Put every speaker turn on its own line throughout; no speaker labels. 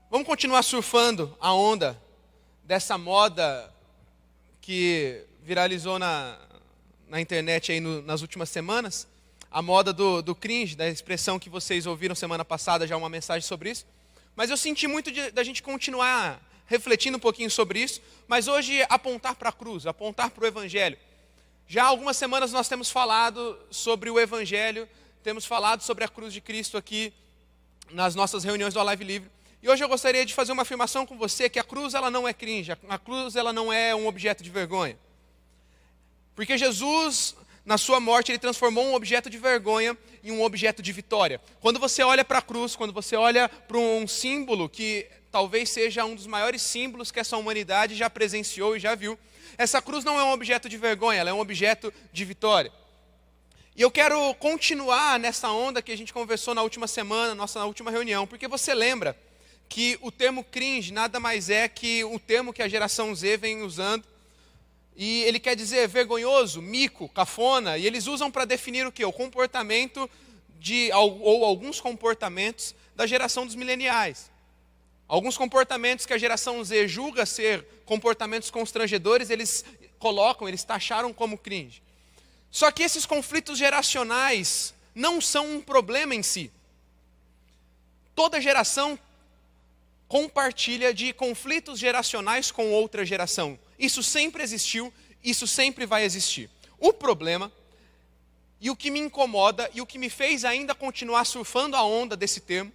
Vamos continuar surfando a onda dessa moda que viralizou na internet aí nas últimas semanas. A moda do cringe, da expressão que vocês ouviram semana passada, já uma mensagem sobre isso. Mas eu senti muito da gente continuar refletindo um pouquinho sobre isso, mas hoje apontar para a cruz, apontar para o Evangelho. Já há algumas semanas nós temos falado sobre o Evangelho, temos falado sobre a cruz de Cristo aqui nas nossas reuniões do Live Livre. E hoje eu gostaria de fazer uma afirmação com você, que a cruz ela não é cringe, a cruz ela não é um objeto de vergonha. Porque Jesus, na sua morte, ele transformou um objeto de vergonha em um objeto de vitória. Quando você olha para a cruz, quando você olha para um símbolo que talvez seja um dos maiores símbolos que essa humanidade já presenciou e já viu, essa cruz não é um objeto de vergonha, ela é um objeto de vitória. E eu quero continuar nessa onda que a gente conversou na última semana, nossa última reunião, porque você lembra que o termo cringe nada mais é que o termo que a geração Z vem usando, e ele quer dizer vergonhoso, mico, cafona, e eles usam para definir o quê? O comportamento ou alguns comportamentos da geração dos mileniais. Alguns comportamentos que a geração Z julga ser comportamentos constrangedores, eles taxaram como cringe. Só que esses conflitos geracionais não são um problema em si. Toda geração compartilha de conflitos geracionais com outra geração. Isso sempre existiu, isso sempre vai existir. O problema, e o que me incomoda, e o que me fez ainda continuar surfando a onda desse termo,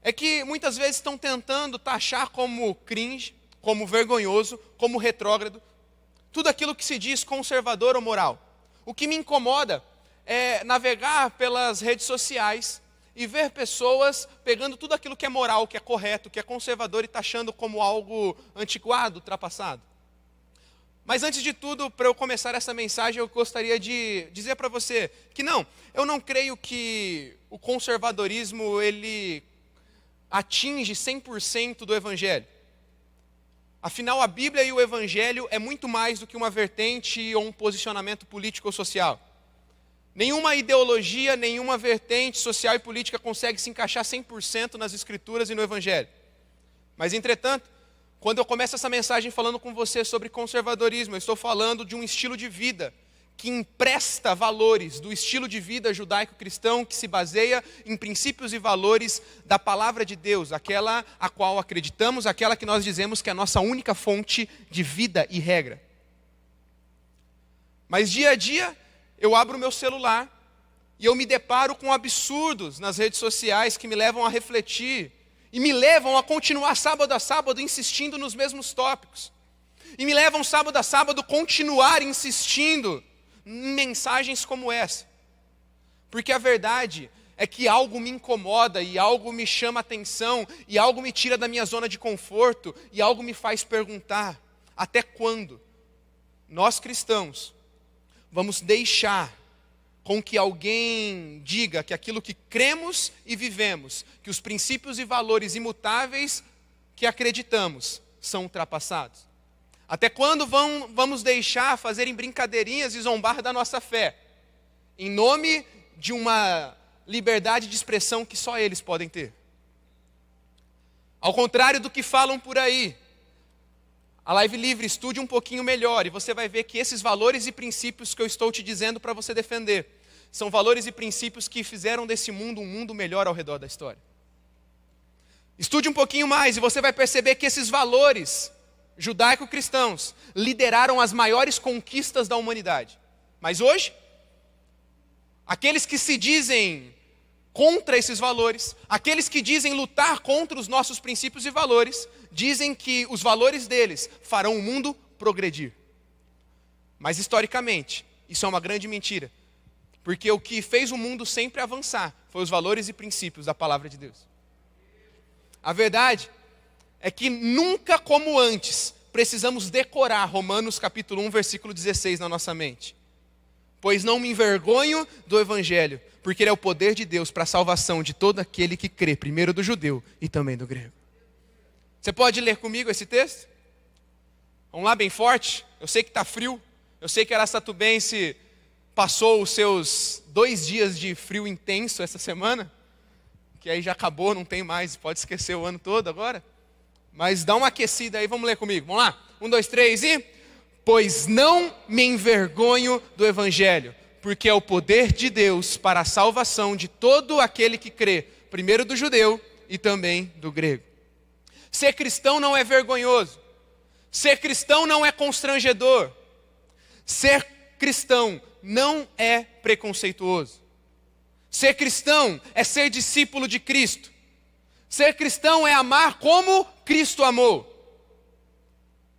é que muitas vezes estão tentando taxar como cringe, como vergonhoso, como retrógrado, tudo aquilo que se diz conservador ou moral. O que me incomoda é navegar pelas redes sociais e ver pessoas pegando tudo aquilo que é moral, que é correto, que é conservador e taxando como algo antiquado, ultrapassado. Mas antes de tudo, para eu começar essa mensagem, eu gostaria de dizer para você que eu não creio que o conservadorismo ele atinge 100% do Evangelho. Afinal, a Bíblia e o Evangelho é muito mais do que uma vertente ou um posicionamento político ou social. Nenhuma ideologia, nenhuma vertente social e política consegue se encaixar 100% nas Escrituras e no Evangelho. Mas, entretanto, quando eu começo essa mensagem falando com você sobre conservadorismo, eu estou falando de um estilo de vida que empresta valores do estilo de vida judaico-cristão que se baseia em princípios e valores da palavra de Deus, aquela a qual acreditamos, aquela que nós dizemos que é a nossa única fonte de vida e regra. Mas dia a dia, eu abro o meu celular e eu me deparo com absurdos nas redes sociais que me levam a refletir e me levam a continuar sábado a sábado insistindo nos mesmos tópicos. E me levam sábado a sábado continuar insistindo em mensagens como essa. Porque a verdade é que algo me incomoda e algo me chama a atenção e algo me tira da minha zona de conforto e algo me faz perguntar: até quando nós cristãos vamos deixar com que alguém diga que aquilo que cremos e vivemos, que os princípios e valores imutáveis que acreditamos são ultrapassados? Até quando vamos deixar fazerem brincadeirinhas e zombar da nossa fé, em nome de uma liberdade de expressão que só eles podem ter? Ao contrário do que falam por aí, a Live Livre, estude um pouquinho melhor e você vai ver que esses valores e princípios que eu estou te dizendo para você defender, são valores e princípios que fizeram desse mundo um mundo melhor ao redor da história. Estude um pouquinho mais e você vai perceber que esses valores judaico-cristãos lideraram as maiores conquistas da humanidade. Mas hoje, aqueles que se dizem contra esses valores, aqueles que dizem lutar contra os nossos princípios e valores, dizem que os valores deles farão o mundo progredir. Mas historicamente, isso é uma grande mentira. Porque o que fez o mundo sempre avançar foi os valores e princípios da palavra de Deus. A verdade é que nunca como antes precisamos decorar Romanos capítulo 1, versículo 16 na nossa mente. Pois não me envergonho do Evangelho, porque ele é o poder de Deus para a salvação de todo aquele que crê, primeiro do judeu e também do grego. Você pode ler comigo esse texto? Vamos lá, bem forte. Eu sei que está frio, eu sei que Araçatubense passou os seus 2 dias de frio intenso essa semana, que aí já acabou, não tem mais, pode esquecer o ano todo agora. Mas dá uma aquecida aí, vamos ler comigo. Vamos lá? 1, 2, 3 e... Pois não me envergonho do Evangelho, porque é o poder de Deus para a salvação de todo aquele que crê, primeiro do judeu e também do grego. Ser cristão não é vergonhoso. Ser cristão não é constrangedor. Ser cristão não é preconceituoso. Ser cristão é ser discípulo de Cristo. Ser cristão é amar como Cristo amou.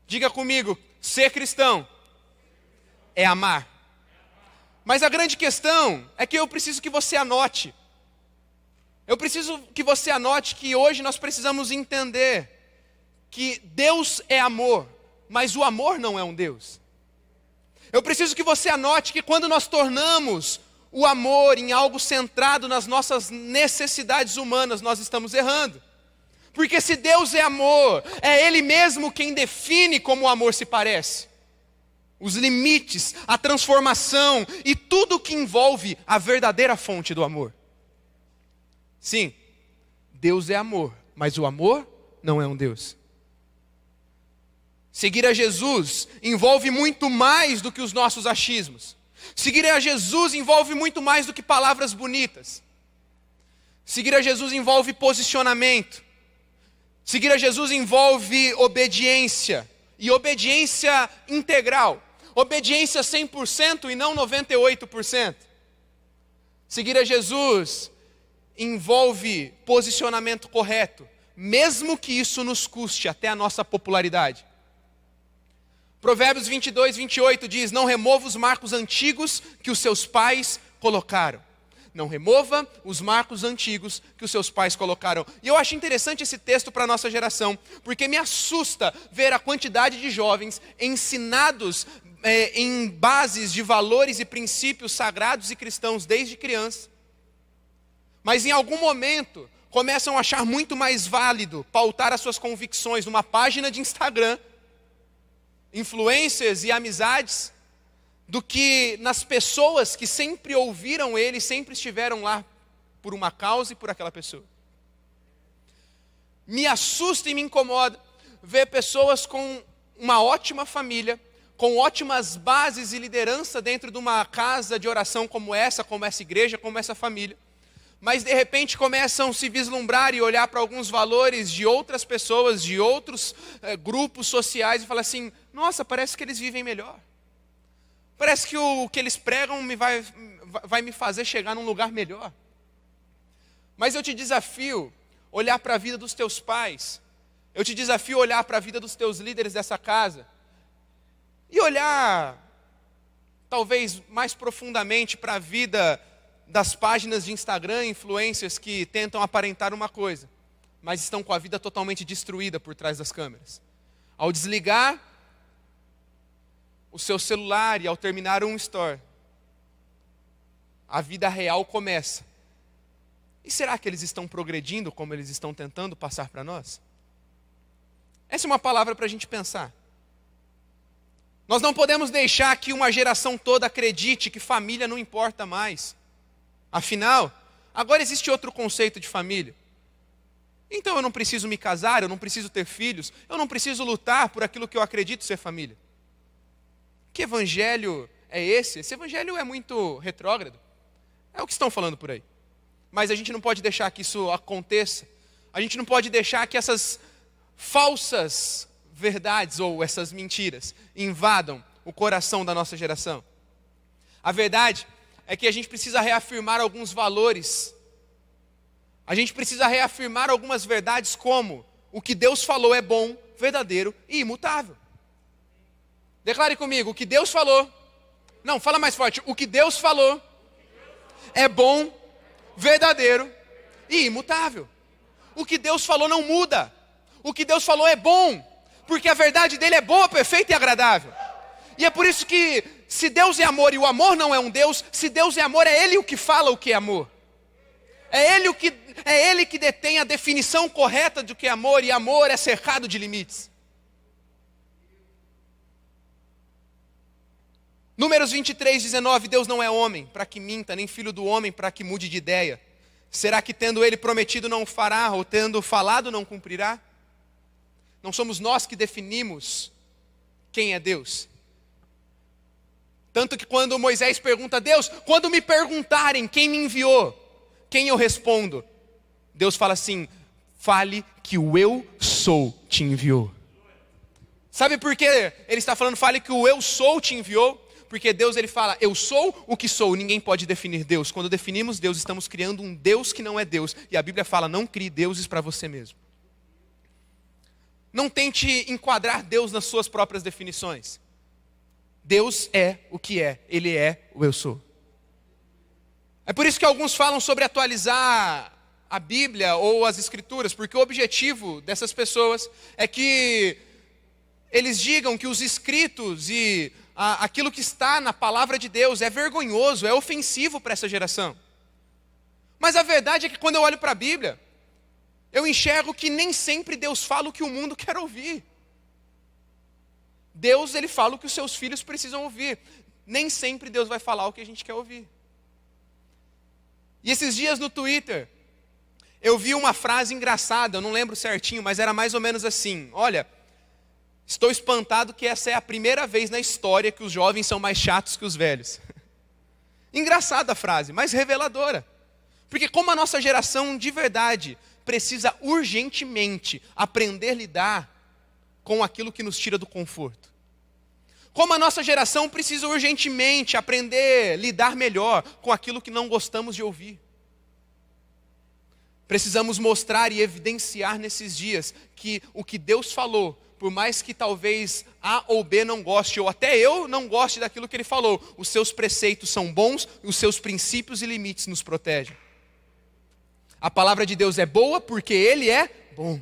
Diga comigo, ser cristão é amar. Mas a grande questão é que eu preciso que você anote. Eu preciso que você anote que hoje nós precisamos entender que Deus é amor, mas o amor não é um Deus. Eu preciso que você anote que quando nós tornamos o amor em algo centrado nas nossas necessidades humanas, nós estamos errando. Porque se Deus é amor, é Ele mesmo quem define como o amor se parece. Os limites, a transformação e tudo que envolve a verdadeira fonte do amor. Sim, Deus é amor, mas o amor não é um Deus. Seguir a Jesus envolve muito mais do que os nossos achismos. Seguir a Jesus envolve muito mais do que palavras bonitas. Seguir a Jesus envolve posicionamento. Seguir a Jesus envolve obediência, e obediência integral. Obediência 100% e não 98%. Seguir a Jesus envolve posicionamento correto, mesmo que isso nos custe até a nossa popularidade. Provérbios 22, 28 diz: não remova os marcos antigos que os seus pais colocaram. Não remova os marcos antigos que os seus pais colocaram. E eu acho interessante esse texto para a nossa geração, porque me assusta ver a quantidade de jovens ensinados em bases de valores e princípios sagrados e cristãos desde criança. Mas em algum momento começam a achar muito mais válido pautar as suas convicções numa página de Instagram, influências e amizades, do que nas pessoas que sempre ouviram ele, sempre estiveram lá por uma causa e por aquela pessoa. Me assusta e me incomoda ver pessoas com uma ótima família, com ótimas bases e liderança dentro de uma casa de oração como essa igreja, como essa família, mas de repente começam a se vislumbrar e olhar para alguns valores de outras pessoas, de outros grupos sociais e falar assim: nossa, parece que eles vivem melhor. Parece que o que eles pregam vai me fazer chegar num lugar melhor. Mas eu te desafio a olhar para a vida dos teus pais. Eu te desafio a olhar para a vida dos teus líderes dessa casa. E olhar, talvez mais profundamente, para a vida das páginas de Instagram, influencers que tentam aparentar uma coisa, mas estão com a vida totalmente destruída por trás das câmeras. Ao desligar o seu celular e ao terminar um story, a vida real começa. E será que eles estão progredindo como eles estão tentando passar para nós? Essa é uma palavra para a gente pensar. Nós não podemos deixar que uma geração toda acredite que família não importa mais. Afinal, agora existe outro conceito de família. Então eu não preciso me casar, eu não preciso ter filhos, eu não preciso lutar por aquilo que eu acredito ser família. Que evangelho é esse? Esse evangelho é muito retrógrado. É o que estão falando por aí. Mas a gente não pode deixar que isso aconteça. A gente não pode deixar que essas falsas verdades ou essas mentiras invadam o coração da nossa geração. A verdade é que a gente precisa reafirmar alguns valores. A gente precisa reafirmar algumas verdades, como o que Deus falou é bom, verdadeiro e imutável. Declare comigo: o que Deus falou. Não, fala mais forte. O que Deus falou é bom, verdadeiro e imutável. O que Deus falou não muda. O que Deus falou é bom, porque a verdade dele é boa, perfeita e agradável. E é por isso que, se Deus é amor e o amor não é um Deus, se Deus é amor, é Ele o que fala o que é amor. É Ele que detém a definição correta do que é amor, e amor é cercado de limites. Números 23, 19, Deus não é homem para que minta, nem filho do homem para que mude de ideia. Será que tendo Ele prometido não fará, ou tendo falado não cumprirá? Não somos nós que definimos quem é Deus. Tanto que quando Moisés pergunta a Deus, quando me perguntarem quem me enviou, quem eu respondo? Deus fala assim, fale que o eu sou te enviou. Sabe por que ele está falando, fale que o eu sou te enviou? Porque Deus ele fala, eu sou o que sou, ninguém pode definir Deus. Quando definimos Deus, estamos criando um Deus que não é Deus. E a Bíblia fala, não crie deuses para você mesmo. Não tente enquadrar Deus nas suas próprias definições. Deus é o que é, Ele é o eu sou. É por isso que alguns falam sobre atualizar a Bíblia ou as Escrituras, porque o objetivo dessas pessoas é que eles digam que os escritos e aquilo que está na palavra de Deus é vergonhoso, é ofensivo para essa geração. Mas a verdade é que quando eu olho para a Bíblia, eu enxergo que nem sempre Deus fala o que o mundo quer ouvir. Deus, ele fala o que os seus filhos precisam ouvir. Nem sempre Deus vai falar o que a gente quer ouvir. E esses dias no Twitter, eu vi uma frase engraçada, eu não lembro certinho, mas era mais ou menos assim, olha, estou espantado que essa é a primeira vez na história que os jovens são mais chatos que os velhos. Engraçada a frase, mas reveladora. Porque como a nossa geração de verdade precisa urgentemente aprender a lidar com aquilo que nos tira do conforto. Como a nossa geração precisa urgentemente aprender a lidar melhor com aquilo que não gostamos de ouvir. Precisamos mostrar e evidenciar nesses dias que o que Deus falou, por mais que talvez A ou B não goste, ou até eu não goste daquilo que Ele falou, os seus preceitos são bons, os seus princípios e limites nos protegem. A palavra de Deus é boa porque Ele é bom.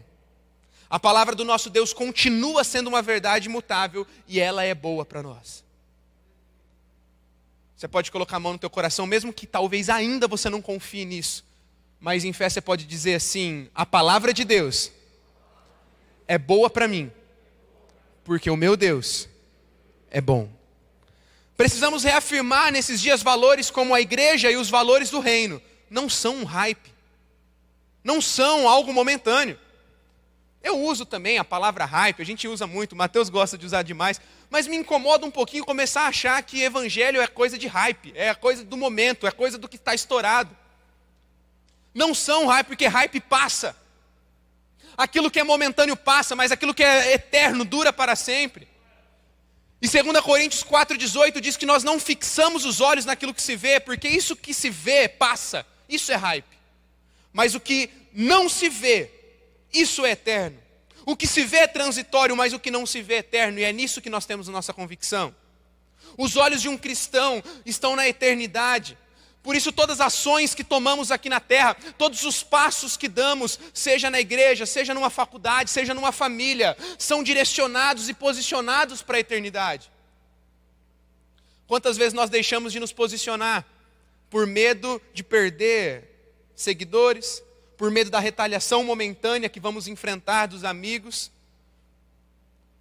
A palavra do nosso Deus continua sendo uma verdade imutável e ela é boa para nós. Você pode colocar a mão no teu coração, mesmo que talvez ainda você não confie nisso. Mas em fé você pode dizer assim, a palavra de Deus é boa para mim, porque o meu Deus é bom. Precisamos reafirmar nesses dias valores como a igreja e os valores do reino. Não são um hype, não são algo momentâneo. Eu uso também a palavra hype, a gente usa muito, o Mateus gosta de usar demais, mas me incomoda um pouquinho começar a achar que evangelho é coisa de hype, é coisa do momento, é coisa do que está estourado. Não são hype, porque hype passa. Aquilo que é momentâneo passa, mas aquilo que é eterno dura para sempre. E 2 Coríntios 4,18 diz que nós não fixamos os olhos naquilo que se vê, porque isso que se vê passa, isso é hype. Mas o que não se vê, isso é eterno. O que se vê é transitório, mas o que não se vê é eterno. E é nisso que nós temos a nossa convicção. Os olhos de um cristão estão na eternidade. Por isso todas as ações que tomamos aqui na terra, todos os passos que damos, seja na igreja, seja numa faculdade, seja numa família, são direcionados e posicionados para a eternidade. Quantas vezes nós deixamos de nos posicionar por medo de perder seguidores, por medo da retaliação momentânea que vamos enfrentar dos amigos,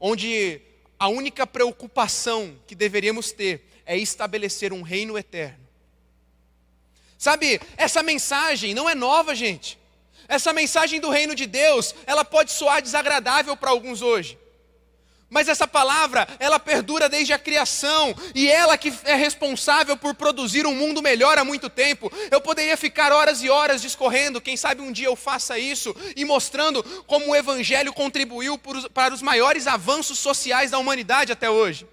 onde a única preocupação que deveríamos ter é estabelecer um reino eterno. Sabe, essa mensagem não é nova, gente. Essa mensagem do reino de Deus, ela pode soar desagradável para alguns hoje. Mas essa palavra, ela perdura desde a criação, e ela que é responsável por produzir um mundo melhor há muito tempo. Eu poderia ficar horas e horas discorrendo, quem sabe um dia eu faça isso, e mostrando como o Evangelho contribuiu para os maiores avanços sociais da humanidade até hoje.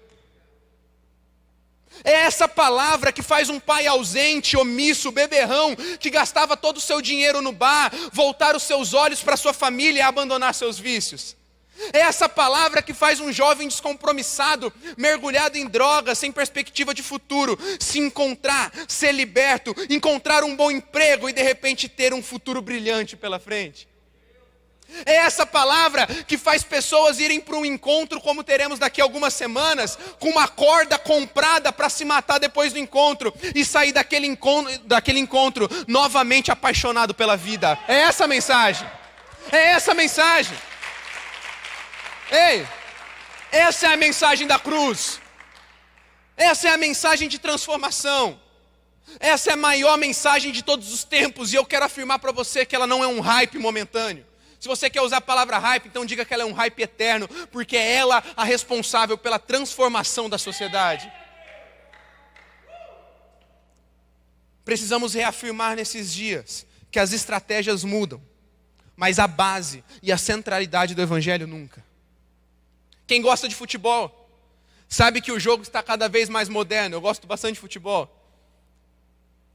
É essa palavra que faz um pai ausente, omisso, beberrão, que gastava todo o seu dinheiro no bar, voltar os seus olhos para sua família e abandonar seus vícios. É essa palavra que faz um jovem descompromissado, mergulhado em drogas, sem perspectiva de futuro, se encontrar, ser liberto, encontrar um bom emprego e de repente ter um futuro brilhante pela frente. É essa palavra que faz pessoas irem para um encontro, como teremos daqui a algumas semanas, com uma corda comprada para se matar depois do encontro, e sair daquele encontro novamente apaixonado pela vida. É essa a mensagem. É essa a mensagem. Ei, essa é a mensagem da cruz. Essa é a mensagem de transformação. Essa é a maior mensagem de todos os tempos, e eu quero afirmar para você que ela não é um hype momentâneo. Se você quer usar a palavra hype, então diga que ela é um hype eterno, porque é ela a responsável pela transformação da sociedade. Precisamos reafirmar nesses dias que as estratégias mudam, mas a base e a centralidade do Evangelho nunca. Quem gosta de futebol sabe que o jogo está cada vez mais moderno. Eu gosto bastante de futebol.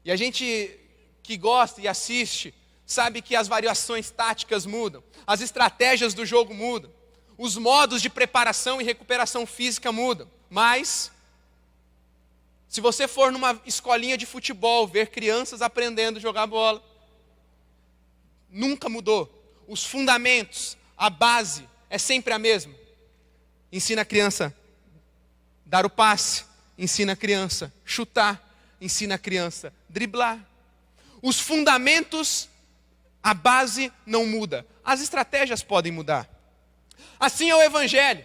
E a gente que gosta e assiste sabe que as variações táticas mudam, as estratégias do jogo mudam, os modos de preparação e recuperação física mudam. Mas se você for numa escolinha de futebol, ver crianças aprendendo a jogar bola, nunca mudou. Os fundamentos, a base é sempre a mesma. Ensina a criança a dar o passe, ensina a criança a chutar, ensina a criança a driblar. Os fundamentos, a base não muda. As estratégias podem mudar. Assim é o Evangelho.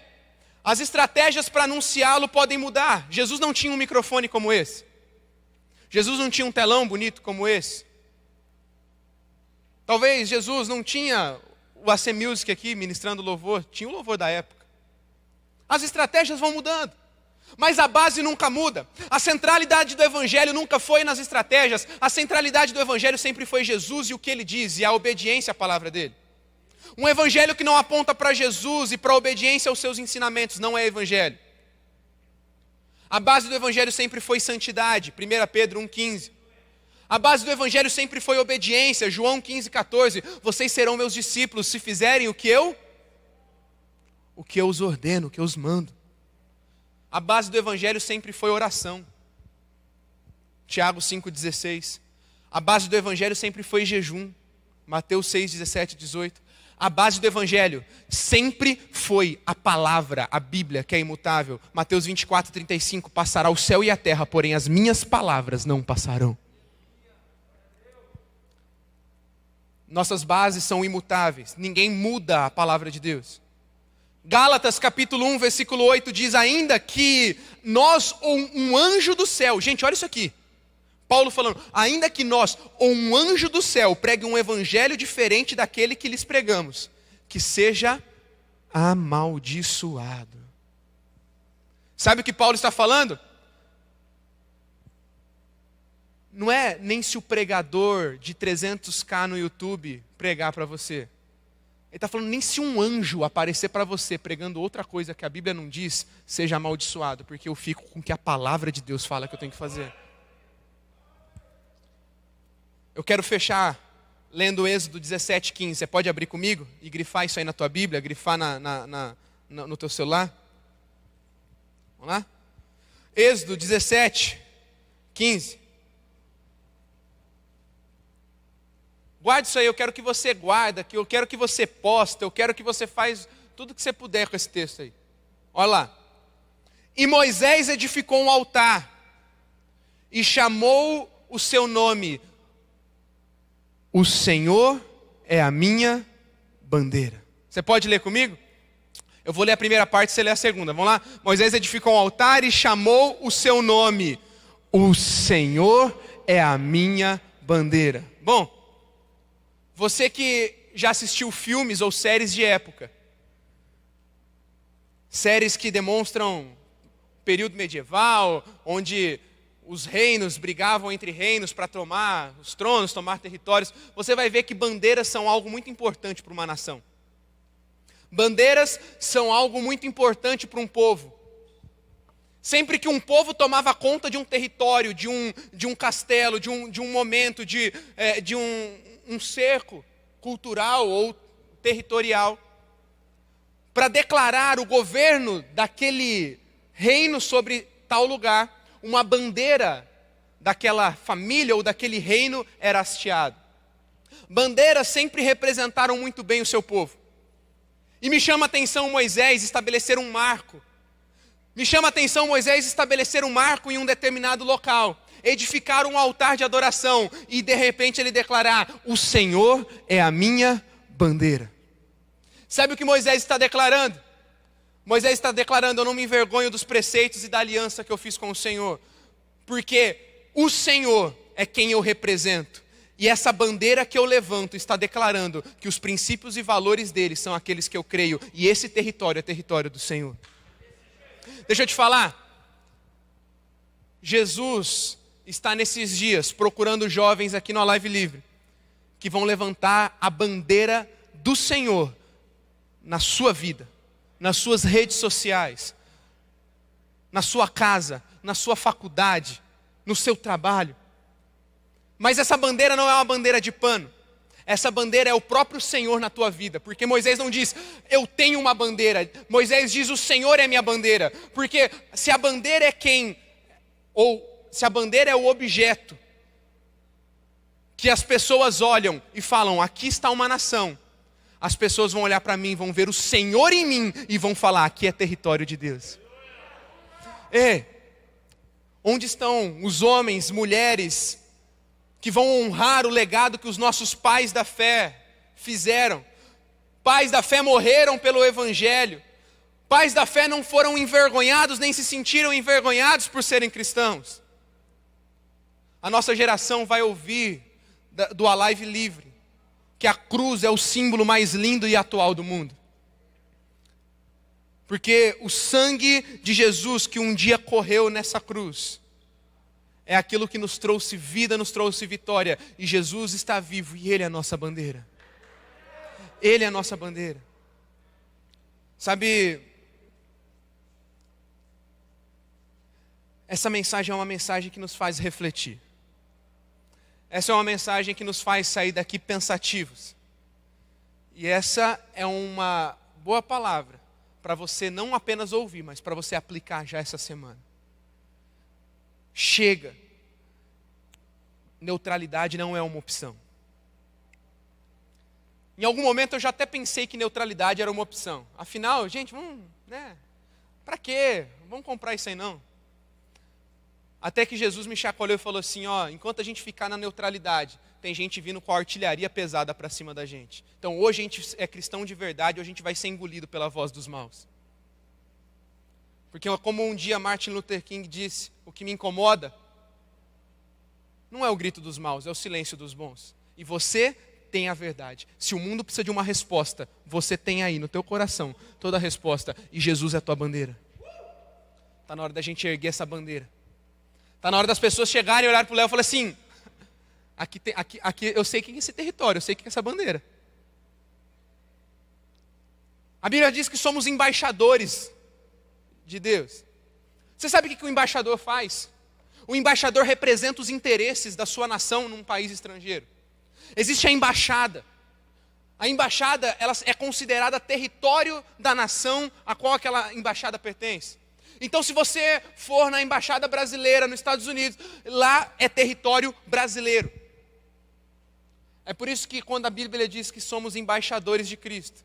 As estratégias para anunciá-lo podem mudar. Jesus não tinha um microfone como esse. Jesus não tinha um telão bonito como esse. Talvez Jesus não tinha o AC Music aqui ministrando louvor. Tinha o louvor da época. As estratégias vão mudando, mas a base nunca muda. A centralidade do Evangelho nunca foi nas estratégias. A centralidade do Evangelho sempre foi Jesus e o que Ele diz, e a obediência à palavra dEle. Um Evangelho que não aponta para Jesus e para a obediência aos seus ensinamentos não é Evangelho. A base do Evangelho sempre foi santidade, 1 Pedro 1,15. A base do Evangelho sempre foi obediência, João 15,14. Vocês serão meus discípulos se fizerem o que eu os ordeno, o que eu os mando. A base do Evangelho sempre foi oração, Tiago 5,16. A base do Evangelho sempre foi jejum, Mateus 6, 17 e 18. A base do Evangelho sempre foi a palavra, a Bíblia, que é imutável. Mateus 24, 35, passará o céu e a terra, porém as minhas palavras não passarão. Nossas bases são imutáveis, ninguém muda a palavra de Deus. Gálatas capítulo 1, versículo 8 diz ainda que nós ou um anjo do céu, gente, olha isso aqui. Paulo falando, ainda que nós ou um anjo do céu pregue um evangelho diferente daquele que lhes pregamos, que seja amaldiçoado. Sabe o que Paulo está falando? Não é nem se o pregador de 300k no YouTube pregar para você. Ele está falando nem se um anjo aparecer para você pregando outra coisa que a Bíblia não diz, seja amaldiçoado, porque eu fico com o que a palavra de Deus fala que eu tenho que fazer. Eu quero fechar lendo Êxodo 17:15. Você pode abrir comigo e grifar isso aí na tua Bíblia, grifar no teu celular? Vamos lá? Êxodo 17:15. Guarde isso aí, eu quero que você guarda, eu quero que você posta, eu quero que você faz tudo que você puder com esse texto aí. Olha lá. E Moisés edificou um altar e chamou o seu nome. O Senhor é a minha bandeira. Você pode ler comigo? Eu vou ler a primeira parte, você lê a segunda. Vamos lá? Moisés edificou um altar e chamou o seu nome. O Senhor é a minha bandeira. Bom, você que já assistiu filmes ou séries de época, séries que demonstram período medieval, onde os reinos brigavam entre reinos para tomar os tronos, tomar territórios, você vai ver que bandeiras são algo muito importante para uma nação. Bandeiras são algo muito importante para um povo. Sempre que um povo tomava conta de um território, de um castelo, de um momento, de um cerco cultural ou territorial, para declarar o governo daquele reino sobre tal lugar, uma bandeira daquela família ou daquele reino era hasteada. Bandeiras sempre representaram muito bem o seu povo. E me chama a atenção Moisés estabelecer um marco. Me chama a atenção Moisés estabelecer um marco em um determinado local. Edificar um altar de adoração. E de repente ele declarar, o Senhor é a minha bandeira. Sabe o que Moisés está declarando? Moisés está declarando, eu não me envergonho dos preceitos e da aliança que eu fiz com o Senhor. Porque o Senhor é quem eu represento. E essa bandeira que eu levanto está declarando que os princípios e valores dele são aqueles que eu creio. E esse território é território do Senhor. Deixa eu te falar. Jesus está nesses dias procurando jovens aqui no Live Livre que vão levantar a bandeira do Senhor na sua vida, nas suas redes sociais, na sua casa, na sua faculdade, no seu trabalho. Mas essa bandeira não é uma bandeira de pano. Essa bandeira é o próprio Senhor na tua vida. Porque Moisés não diz, eu tenho uma bandeira. Moisés diz, o Senhor é minha bandeira. Porque se a bandeira é quem, ou se a bandeira é o objeto que as pessoas olham e falam, aqui está uma nação. As pessoas vão olhar para mim, vão ver o Senhor em mim e vão falar, aqui é território de Deus. Onde estão os homens, mulheres, que vão honrar o legado que os nossos pais da fé fizeram? Pais da fé morreram pelo Evangelho. Pais da fé não foram envergonhados, nem se sentiram envergonhados por serem cristãos. A nossa geração vai ouvir do Alive Livre que a cruz é o símbolo mais lindo e atual do mundo. Porque o sangue de Jesus que um dia correu nessa cruz é aquilo que nos trouxe vida, nos trouxe vitória. E Jesus está vivo e Ele é a nossa bandeira. Ele é a nossa bandeira. Sabe, essa mensagem é uma mensagem que nos faz refletir. Essa é uma mensagem que nos faz sair daqui pensativos. E essa é uma boa palavra para você não apenas ouvir, mas para você aplicar já essa semana. Chega. Neutralidade não é uma opção. Em algum momento eu já até pensei que neutralidade era uma opção. Afinal, gente, para quê? Vamos comprar isso aí não. Até que Jesus me chacoalhou e falou assim, enquanto a gente ficar na neutralidade, tem gente vindo com a artilharia pesada para cima da gente. Então hoje a gente é cristão de verdade, hoje a gente vai ser engolido pela voz dos maus. Porque como um dia Martin Luther King disse, o que me incomoda não é o grito dos maus, é o silêncio dos bons. E você tem a verdade. Se o mundo precisa de uma resposta, você tem aí no teu coração toda a resposta. E Jesus é a tua bandeira. Está na hora da gente erguer essa bandeira. Está na hora das pessoas chegarem e olharem para o Léo e falar assim, aqui eu sei quem é esse território, eu sei quem é essa bandeira. A Bíblia diz que somos embaixadores de Deus. Você sabe o que o embaixador faz? O embaixador representa os interesses da sua nação num país estrangeiro. Existe a embaixada. A embaixada ela é considerada território da nação a qual aquela embaixada pertence. Então se você for na embaixada brasileira nos Estados Unidos, lá é território brasileiro. É por isso que quando a Bíblia diz que somos embaixadores de Cristo,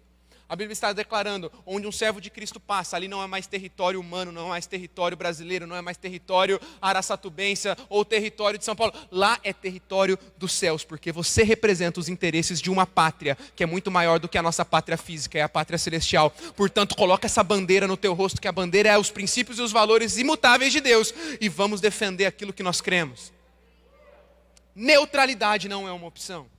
a Bíblia está declarando, onde um servo de Cristo passa, ali não é mais território humano, não é mais território brasileiro, não é mais território araçatubense ou território de São Paulo. Lá é território dos céus, porque você representa os interesses de uma pátria, que é muito maior do que a nossa pátria física, é a pátria celestial. Portanto, coloca essa bandeira no teu rosto, que a bandeira é os princípios e os valores imutáveis de Deus, e vamos defender aquilo que nós cremos. Neutralidade não é uma opção.